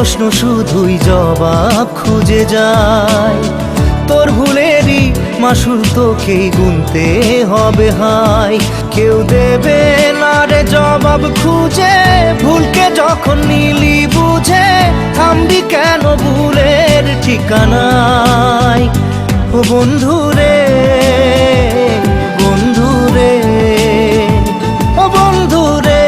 প্রশ্ন শুধুই জবাব খুঁজে যায়। তোর ভুলেরই মাসুল তোকেই গুনতে হবে হাই। কেউ দেবে না রে জবাব খুঁজে, ভুলকে যখন নিলি বুঝে থামবি কেন ভুলের ঠিকানায়। ও বন্ধু রে, বন্ধু রে, ও বন্ধু রে।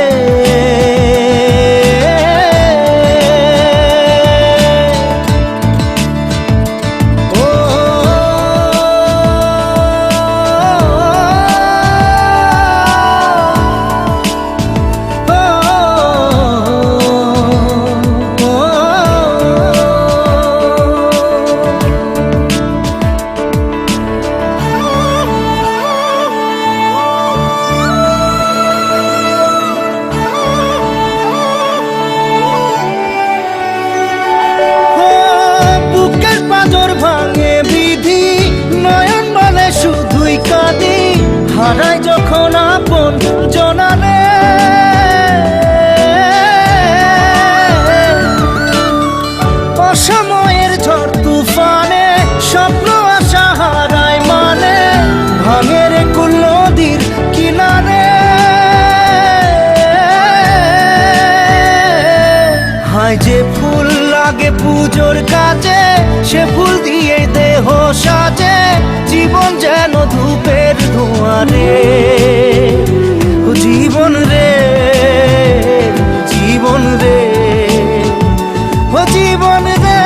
ভাঙে বিধি নয়ন মানে শুধুই কাঁদি, হারাই যখন আপন জনারে। অসময়ের ঝড় তুফানে স্বপ্ন আশা হারায় মানে, ভাঙে রে কুল নদীর কিনারে। হায় যে ফুল লাগে পুজোর কাজে, সে ফুল দিয়ে দেহ সাজে, জীবন যেন ধূপের ধোঁয়ারে। ও জীবন রে, জীবন রে, ও জীবন রে।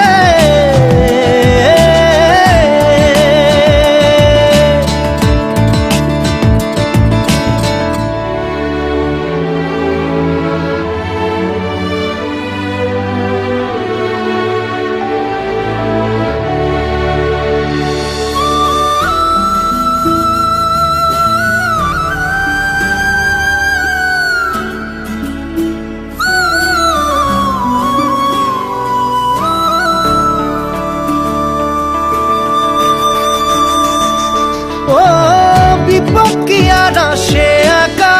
ও বিপদ কি আর আসে একা,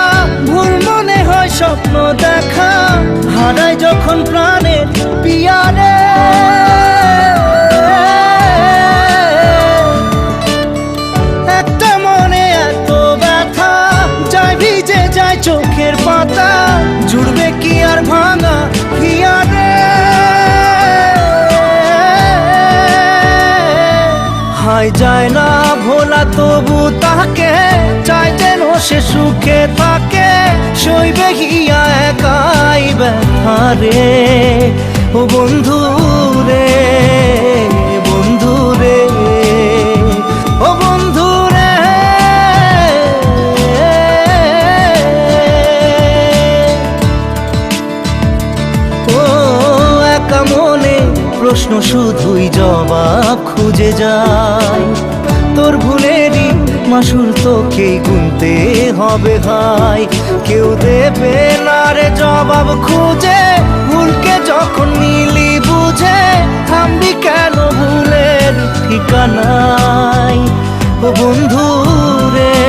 ভুল মনে হয় স্বপ্ন দেখা, হারাই যখন প্রাণের পিয়ারে। একটা মনে এত ব্যথা, যায় ভিজে যায় চোখের পাতা, জুড়বে কি আর ভাঙা হিয়ারে। হায় যায় না ভোলা তবু তাকে, চাই যেন সে সুখে থাকে, সইবে হিয়া একাই ব্যথা রে। ও বন্ধু রে, বন্ধু রে, ও বন্ধু রে। ও একা মনে প্রশ্ন শুধুই জবাব খুঁজে যায়। তোর ভুলেরই মাসুল তোকেই গুনতে হবে হাই। কেউ দেবে না রে জবাব খুঁজে, ভুলকে যখন নিলি বুঝে থামবি কেন ভুলের ঠিকানায়। ও বন্ধু রে।